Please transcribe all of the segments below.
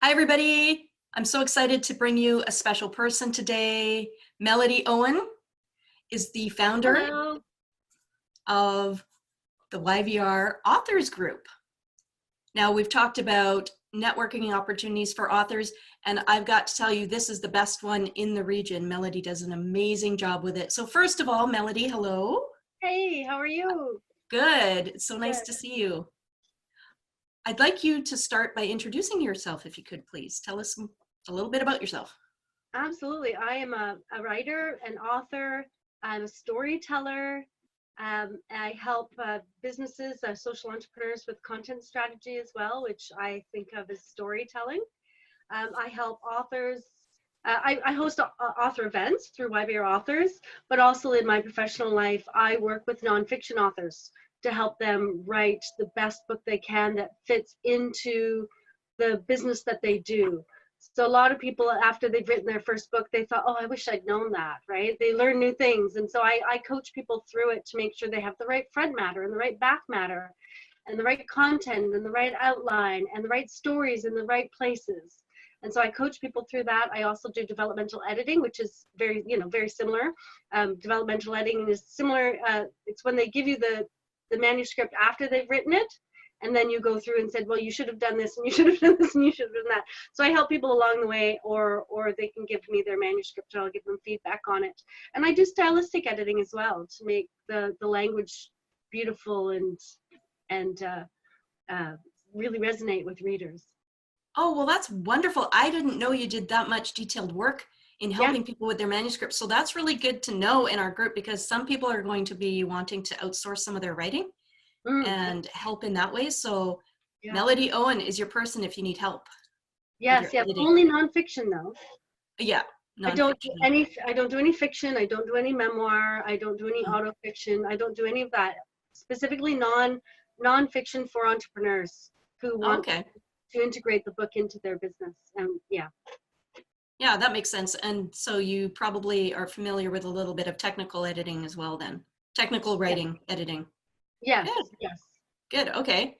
Hi, everybody. I'm so excited to bring you a special person today. Melody Owen is the founder Hello. of the YVR Authors Group. Now, we've talked about networking opportunities for authors, and I've got to tell you, this is the best one in the region. Melody does an amazing job with it. So first of all, Melody, hello. Hey, how are you? Good. It's so nice Good. to see you. I'd like you to start by introducing yourself, if you could, please. Tell us a little bit about yourself. Absolutely. I am a writer, an author. I'm a storyteller. I help businesses, social entrepreneurs with content strategy as well, which I think of as storytelling. I help authors. I host author events through YVR Authors, but also in my professional life, I work with nonfiction authors to help them write the best book they can that fits into the business that they do. So a lot of people, after they've written their first book, they thought, oh, I wish I'd known that, right? They learn new things. And so I coach people through it to make sure they have the right front matter and the right back matter and the right content and the right outline and the right stories in the right places. And so I coach people through that. I also do developmental editing, which is very similar. Developmental editing is similar. It's when they give you the manuscript after they've written it, and then you go through and said, well, you should have done this, and you should have done this, and you should have done that. So I help people along the way, or they can give me their manuscript, and I'll give them feedback on it. And I do stylistic editing as well to make the language beautiful and really resonate with readers. Oh, well, that's wonderful. I didn't know you did that much detailed work in Yeah. helping people with their manuscripts. So that's really good to know in our group, because some people are going to be wanting to outsource some of their writing and help in that way. So Yeah. Melody Owen is your person if you need help with your Yes, editing. only nonfiction though. Yeah, I don't do nonfiction. any fiction. I don't do any memoir. I don't do any autofiction. I don't do any of that. Specifically nonfiction for entrepreneurs who want Okay. to integrate the book into their business. And yeah. Yeah, that makes sense. And so you probably are familiar with a little bit of technical editing as well then. Technical writing, editing. Yes. Good, Yes. good, okay.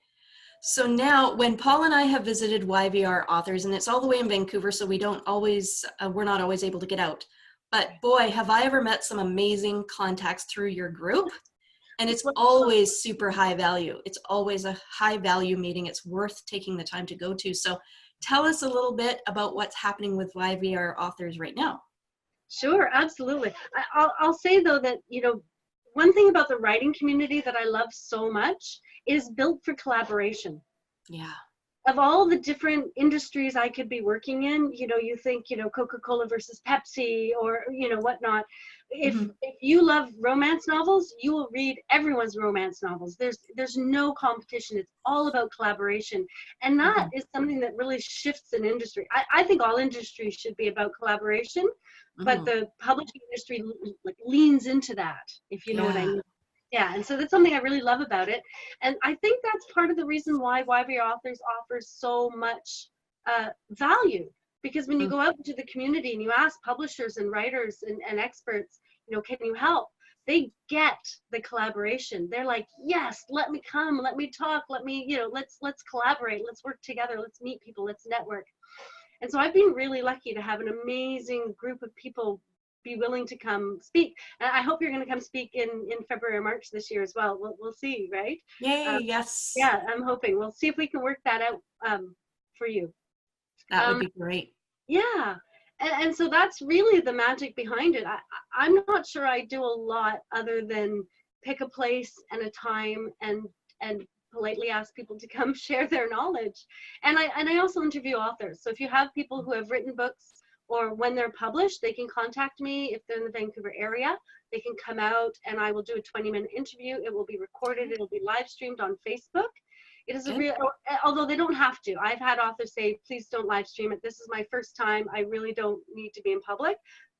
So now when Paul and I have visited YVR Authors, and it's all the way in Vancouver, so we don't always, we're not always able to get out. But boy, have I ever met some amazing contacts through your group. And it's always super high value. It's always a high value meeting. It's worth taking the time to go to. So tell us a little bit about what's happening with YVR Authors right now. Sure, absolutely. I'll say though that, one thing about the writing community that I love so much is built for collaboration. Yeah. Of all the different industries I could be working in, you think, Coca-Cola versus Pepsi or, whatnot. If you love romance novels, you will read everyone's romance novels. There's no competition. It's all about collaboration. And that is something that really shifts an industry. I think all industries should be about collaboration, but the publishing industry leans into that, if you know what I mean. Yeah, and so that's something I really love about it. And I think that's part of the reason why YVR Authors offers so much value. Because when you go out into the community and you ask publishers and writers and experts, can you help? They get the collaboration. They're like, yes, let me come, let me talk, let me, let's collaborate, let's work together, let's meet people, let's network. And so I've been really lucky to have an amazing group of people be willing to come speak. And I hope you're going to come speak in February or March this year as well. We'll see, right? Yay, yes. Yeah, I'm hoping. We'll see if we can work that out for you. That would be great. Yeah. And so that's really the magic behind it. I'm not sure I do a lot other than pick a place and a time and politely ask people to come share their knowledge. And I also interview authors. So if you have people who have written books, or when they're published, they can contact me if they're in the Vancouver area. They can come out and I will do a 20-minute interview. It will be recorded. It'll be live streamed on Facebook. It is a real, although they don't have to. I've had authors say, please don't live stream it. This is my first time. I really don't need to be in public.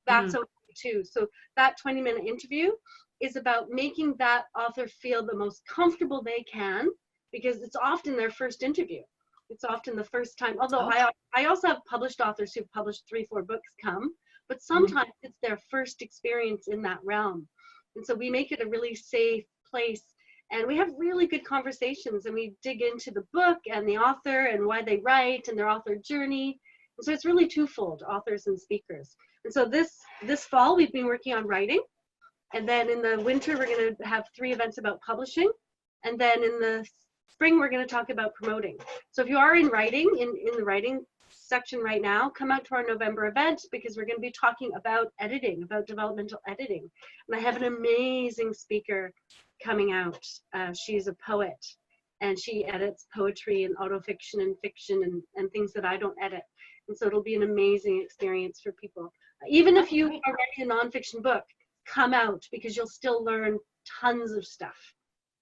That's okay too. So that 20-minute interview is about making that author feel the most comfortable they can, because it's often their first interview. It's often the first time, although I also have published authors who've published 3-4 books come, but sometimes it's their first experience in that realm. And so we make it a really safe place And we have really good conversations, and we dig into the book and the author and why they write and their author journey. And so it's really twofold, authors and speakers. And so this fall, we've been working on writing. And then in the winter, we're going to have 3 events about publishing. And then in the spring, we're going to talk about promoting. So if you are in writing, in the writing section right now, come out to our November event, because we're going to be talking about editing, about developmental editing. And I have an amazing speaker coming out. She's a poet, and she edits poetry and autofiction and fiction and things that I don't edit. And so it'll be an amazing experience for people. Even if you are writing a nonfiction book, come out, because you'll still learn tons of stuff.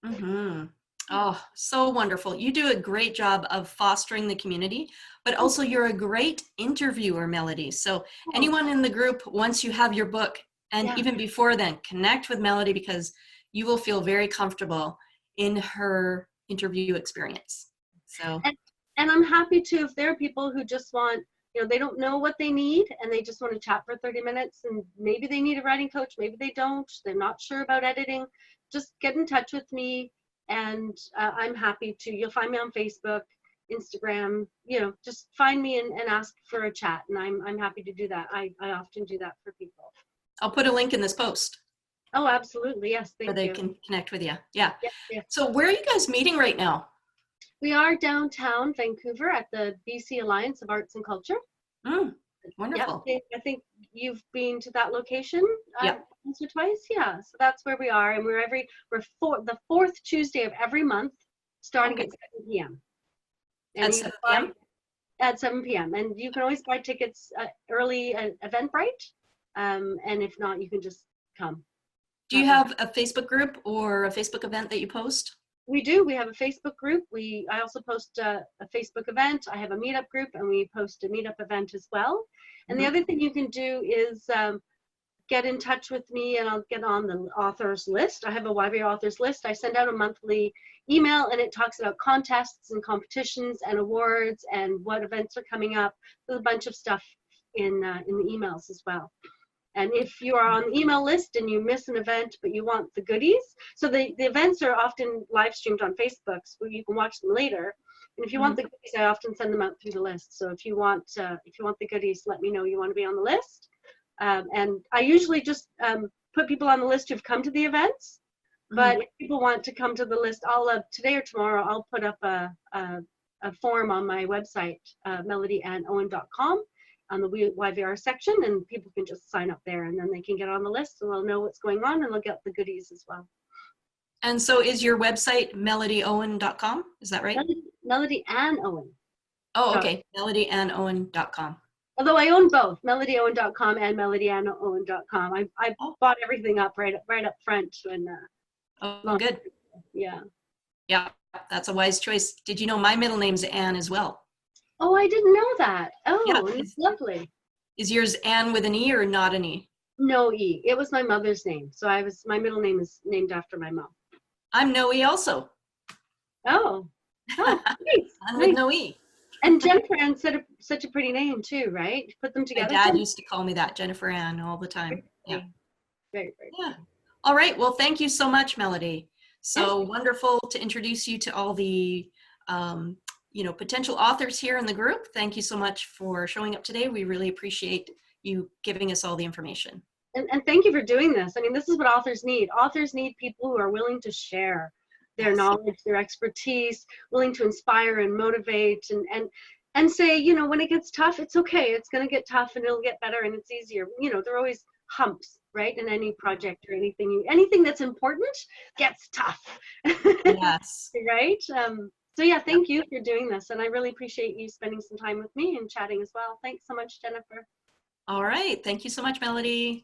Mm-hmm. Oh, so wonderful. You do a great job of fostering the community, but also you're a great interviewer, Melody. So anyone in the group, once you have your book, and even before then, connect with Melody, because you will feel very comfortable in her interview experience. So, and I'm happy to, if there are people who just want, they don't know what they need and they just want to chat for 30 minutes, and maybe they need a writing coach, maybe they don't, they're not sure about editing, just get in touch with me. And I'm happy to, you'll find me on Facebook, Instagram, just find me and ask for a chat. And I'm happy to do that. I often do that for people. I'll put a link in this post. Oh, absolutely. Yes. Thank you. Where they can connect with you. Yeah. Yeah. So where are you guys meeting right now? We are downtown Vancouver at the BC Alliance of Arts and Culture. Wonderful. Yeah, I think you've been to that location once or twice. Yeah, so that's where we are, and we're the 4th Tuesday of every month, starting at 7 p.m. At 7 p.m. At 7 p.m. And you can always buy tickets early at Eventbrite, and if not, you can just come. Do you have a Facebook group or a Facebook event that you post? We do. We have a Facebook group. I also post a Facebook event. I have a meetup group, and we post a meetup event as well. And the other thing you can do is get in touch with me, and I'll get on the authors list. I have a YVR Authors list. I send out a monthly email, and it talks about contests and competitions and awards and what events are coming up. There's a bunch of stuff in the emails as well. And if you are on the email list and you miss an event, but you want the goodies, so the events are often live streamed on Facebook, so you can watch them later. And if you want the goodies, I often send them out through the list. So if you want the goodies, let me know you want to be on the list. And I usually just put people on the list who've come to the events. But if people want to come to the list, I'll today or tomorrow I'll put up a form on my website, melodyandowen.com. on the YVR section, and people can just sign up there, and then they can get on the list, and they'll know what's going on, and they'll get the goodies as well. And so is your website melodyandowen.com? Is that right? Melody and Owen. Oh, okay. melodyandowen.com. Although I own both, melodyandowen.com and melodyandowen.com. I bought everything up right up front. Good. Yeah. Yeah, that's a wise choice. Did you know my middle name's Anne as well? Oh, I didn't know that. Oh, yeah. It's lovely. Is yours Anne with an E or not an E? No E. It was my mother's name. So my middle name is named after my mom. I'm no E also. Oh, nice. Anne with no E. And Jennifer Ann such a pretty name too, right? Put them together. My dad used to call me that, Jennifer Ann, all the time. Yeah. Very, very yeah. All right. Well, thank you so much, Melody. So wonderful to introduce you to all the potential authors here in the group. Thank you so much for showing up today. We really appreciate you giving us all the information. And thank you for doing this. I mean, this is what authors need. Authors need people who are willing to share their knowledge, their expertise, willing to inspire and motivate and say, when it gets tough, it's okay. It's going to get tough and it'll get better and it's easier. There are always humps, right? In any project or anything that's important gets tough. Yes. Right? So yeah, thank you for doing this. And I really appreciate you spending some time with me and chatting as well. Thanks so much, Jennifer. All right. Thank you so much, Melody.